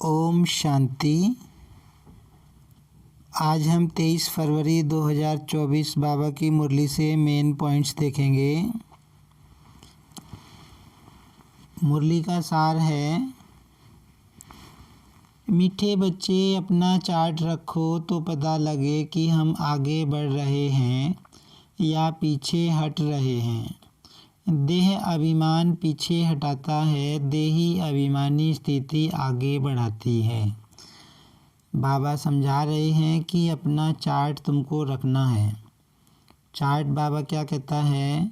ओम शांति। आज हम 23 फरवरी 2024 बाबा की मुरली से मेन पॉइंट्स देखेंगे। मुरली का सार है, मीठे बच्चे अपना चार्ट रखो तो पता लगे कि हम आगे बढ़ रहे हैं या पीछे हट रहे हैं। देह अभिमान पीछे हटाता है, देही अभिमानी स्थिति आगे बढ़ाती है। बाबा समझा रहे हैं कि अपना चार्ट तुमको रखना है। चार्ट बाबा क्या कहता है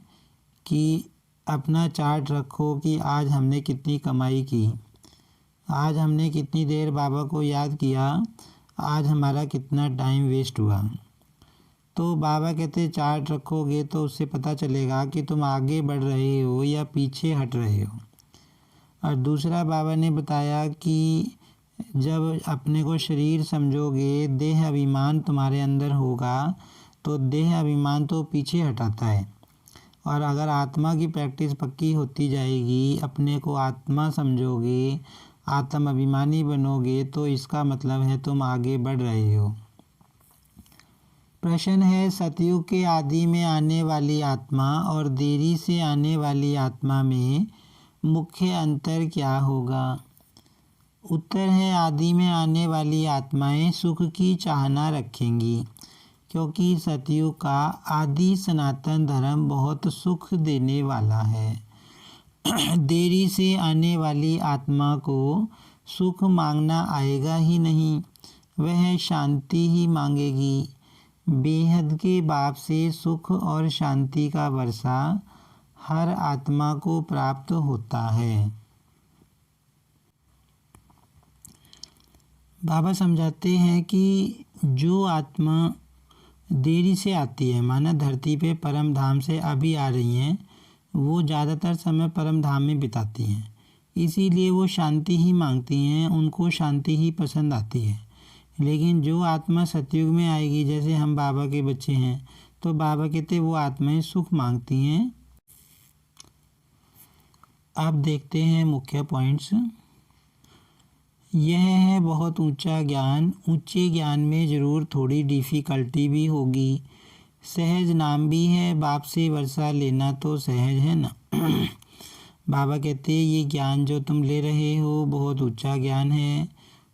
कि अपना चार्ट रखो कि आज हमने कितनी कमाई की, आज हमने कितनी देर बाबा को याद किया, आज हमारा कितना टाइम वेस्ट हुआ। तो बाबा कहते चार्ट रखोगे तो उससे पता चलेगा कि तुम आगे बढ़ रहे हो या पीछे हट रहे हो। और दूसरा बाबा ने बताया कि जब अपने को शरीर समझोगे, देह अभिमान तुम्हारे अंदर होगा तो देह अभिमान तो पीछे हटाता है। और अगर आत्मा की प्रैक्टिस पक्की होती जाएगी, अपने को आत्मा समझोगे, आत्म अभिमानी बनोगे तो इसका मतलब है तुम आगे बढ़ रहे हो। प्रश्न है, सतयुग के आदि में आने वाली आत्मा और देरी से आने वाली आत्मा में मुख्य अंतर क्या होगा? उत्तर है, आदि में आने वाली आत्माएं सुख की चाहना रखेंगी, क्योंकि सतयुग का आदि सनातन धर्म बहुत सुख देने वाला है। देरी से आने वाली आत्मा को सुख मांगना आएगा ही नहीं, वह शांति ही मांगेगी। बेहद के बाप से सुख और शांति का वर्षा हर आत्मा को प्राप्त होता है। बाबा समझाते हैं कि जो आत्मा देरी से आती है, माना धरती पे परम धाम से अभी आ रही हैं, वो ज़्यादातर समय परम धाम में बिताती हैं, इसीलिए वो शांति ही मांगती हैं, उनको शांति ही पसंद आती है। लेकिन जो आत्मा सतयुग में आएगी, जैसे हम बाबा के बच्चे हैं, तो बाबा कहते वो आत्माएं सुख मांगती हैं। अब देखते हैं मुख्य पॉइंट्स। यह है बहुत ऊंचा ज्ञान, ऊंचे ज्ञान में ज़रूर थोड़ी डिफ़िकल्टी भी होगी। सहज नाम भी है, बाप से वर्षा लेना तो सहज है ना। बाबा कहते ये ज्ञान जो तुम ले रहे हो बहुत ऊंचा ज्ञान है,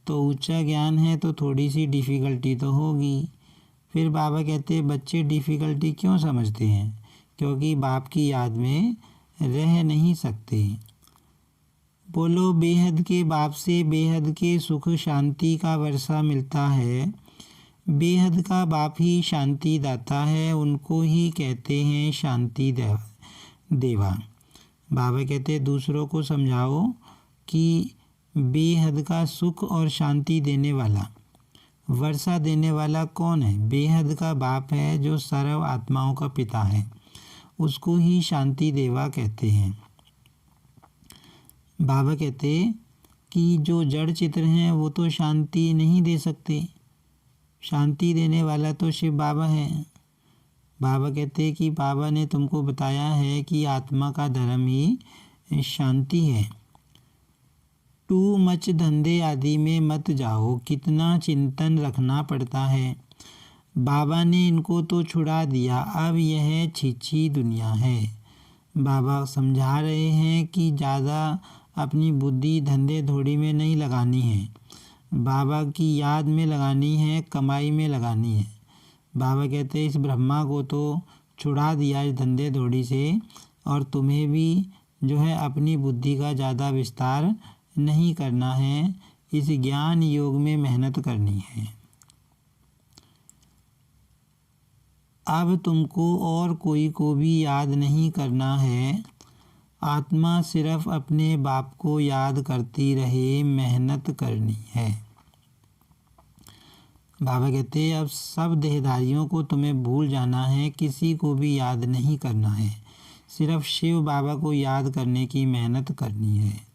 तो ऊंचा ज्ञान है तो थोड़ी सी डिफ़िकल्टी तो होगी। फिर बाबा कहते बच्चे डिफ़िकल्टी क्यों समझते हैं? क्योंकि बाप की याद में रह नहीं सकते। बोलो, बेहद के बाप से बेहद के सुख शांति का वर्षा मिलता है। बेहद का बाप ही शांति दाता है, उनको ही कहते हैं शांति देवा। बाबा कहते दूसरों को समझाओ कि बेहद का सुख और शांति देने वाला, वर्षा देने वाला कौन है? बेहद का बाप है जो सर्व आत्माओं का पिता है, उसको ही शांति देवा कहते हैं। बाबा कहते कि जो जड़ चित्र हैं वो तो शांति नहीं दे सकते, शांति देने वाला तो शिव बाबा है। बाबा कहते कि बाबा ने तुमको बताया है कि आत्मा का धर्म ही शांति है। टू मच धंधे आदि में मत जाओ, कितना चिंतन रखना पड़ता है। बाबा ने इनको तो छुड़ा दिया, अब यह छीछी दुनिया है। बाबा समझा रहे हैं कि ज़्यादा अपनी बुद्धि धंधे धोड़ी में नहीं लगानी है, बाबा की याद में लगानी है, कमाई में लगानी है। बाबा कहते हैं इस ब्रह्मा को तो छुड़ा दिया इस धंधे धोड़ी से, और तुम्हें भी जो है अपनी बुद्धि का ज़्यादा विस्तार नहीं करना है, इस ज्ञान योग में मेहनत करनी है। अब तुमको और कोई को भी याद नहीं करना है, आत्मा सिर्फ अपने बाप को याद करती रहे, मेहनत करनी है। बाबा कहते हैं अब सब देहधारियों को तुम्हें भूल जाना है, किसी को भी याद नहीं करना है, सिर्फ शिव बाबा को याद करने की मेहनत करनी है।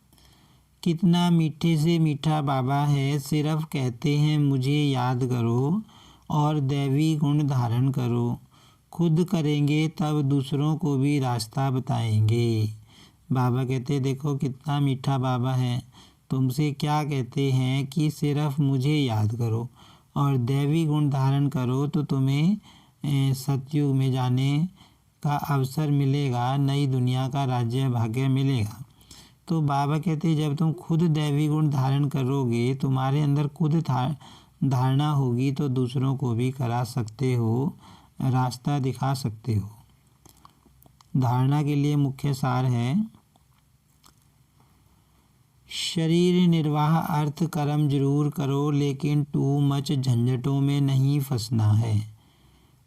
कितना मीठे से मीठा बाबा है, सिर्फ कहते हैं मुझे याद करो और दैवी गुण धारण करो। खुद करेंगे तब दूसरों को भी रास्ता बताएंगे। बाबा कहते देखो कितना मीठा बाबा है, तुमसे क्या कहते हैं कि सिर्फ मुझे याद करो और दैवी गुण धारण करो तो तुम्हें सतयुग में जाने का अवसर मिलेगा, नई दुनिया का राज्य भाग्य मिलेगा। तो बाबा कहते हैं जब तुम खुद दैवी गुण धारण करोगे, तुम्हारे अंदर खुद धारणा होगी तो दूसरों को भी करा सकते हो, रास्ता दिखा सकते हो। धारणा के लिए मुख्य सार है शरीर निर्वाह अर्थ कर्म जरूर करो, लेकिन टू मच झंझटों में नहीं फंसना है।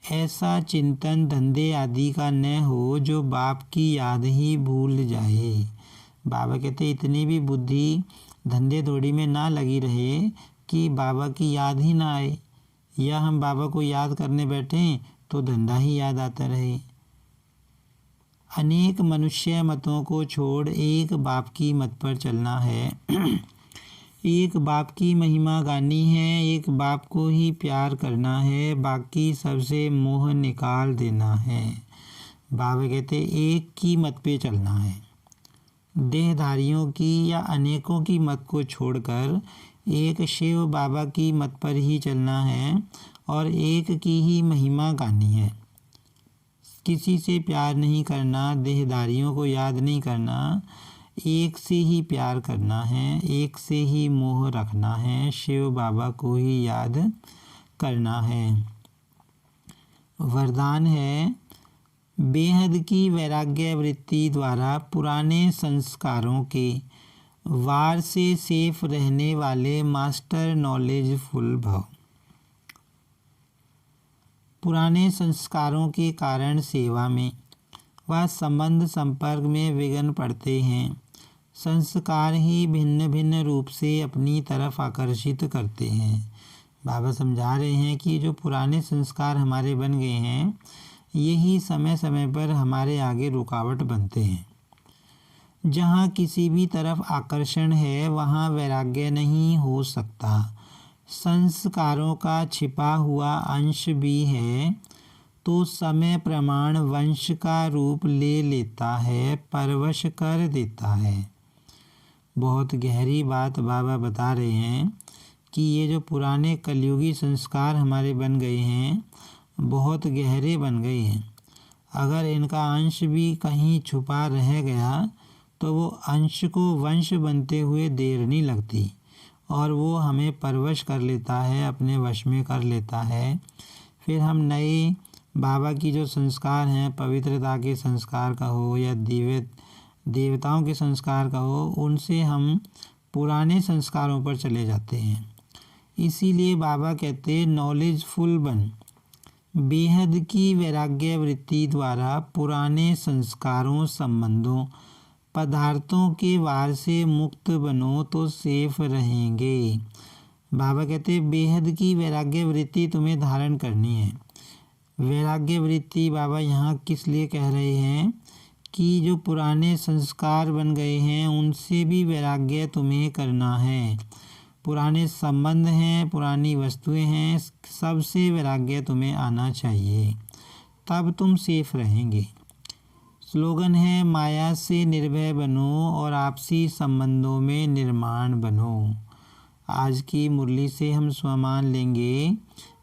ऐसा चिंतन धंधे आदि का न हो जो बाप की याद ही भूल जाए। बाबा कहते इतनी भी बुद्धि धंधे दौड़ी में ना लगी रहे कि बाबा की याद ही ना आए, या हम बाबा को याद करने बैठें तो धंधा ही याद आता रहे। अनेक मनुष्य मतों को छोड़ एक बाप की मत पर चलना है। एक बाप की महिमा गानी है, एक बाप को ही प्यार करना है, बाकी सबसे मोह निकाल देना है। बाबा कहते एक की मत पे चलना है। देहधारियों की या अनेकों की मत को छोड़कर एक शिव बाबा की मत पर ही चलना है और एक की ही महिमा गानी है। किसी से प्यार नहीं करना, देहधारियों को याद नहीं करना, एक से ही प्यार करना है, एक से ही मोह रखना है, शिव बाबा को ही याद करना है। वरदान है बेहद की वैराग्य वृत्ति द्वारा पुराने संस्कारों के वार से सेफ रहने वाले मास्टर नॉलेजफुल भव। पुराने संस्कारों के कारण सेवा में व संबंध संपर्क में विघ्न पड़ते हैं। संस्कार ही भिन्न भिन्न रूप से अपनी तरफ आकर्षित करते हैं। बाबा समझा रहे हैं कि जो पुराने संस्कार हमारे बन गए हैं, यही समय समय पर हमारे आगे रुकावट बनते हैं। जहाँ किसी भी तरफ आकर्षण है वहाँ वैराग्य नहीं हो सकता। संस्कारों का छिपा हुआ अंश भी है तो समय प्रमाण वंश का रूप ले लेता है, परवश कर देता है। बहुत गहरी बात बाबा बता रहे हैं कि ये जो पुराने कलयुगी संस्कार हमारे बन गए हैं, बहुत गहरे बन गए हैं। अगर इनका अंश भी कहीं छुपा रह गया तो वो अंश को वंश बनते हुए देर नहीं लगती और वो हमें परवश कर लेता है, अपने वश में कर लेता है। फिर हम नए बाबा की जो संस्कार हैं, पवित्रता के संस्कार का हो या देवताओं के संस्कार का हो, उनसे हम पुराने संस्कारों पर चले जाते हैं। इसीलिए बाबा कहते नॉलेजफुल बन, बेहद की वैराग्य वृत्ति द्वारा पुराने संस्कारों, संबंधों, पदार्थों के वार से मुक्त बनो तो सेफ रहेंगे। बाबा कहते बेहद की वैराग्य वृत्ति तुम्हें धारण करनी है। वैराग्य वृत्ति बाबा यहाँ किस लिए कह रहे हैं कि जो पुराने संस्कार बन गए हैं उनसे भी वैराग्य तुम्हें करना है। पुराने संबंध हैं, पुरानी वस्तुएं हैं, सबसे वैराग्य तुम्हें आना चाहिए, तब तुम सेफ रहेंगे। स्लोगन है माया से निर्भय बनो और आपसी संबंधों में निर्माण बनो। आज की मुरली से हम स्वमान लेंगे,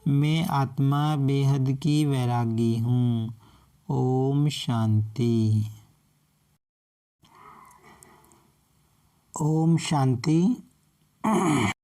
मैं आत्मा बेहद की वैरागी हूँ। ओम शांति। ओम शांति।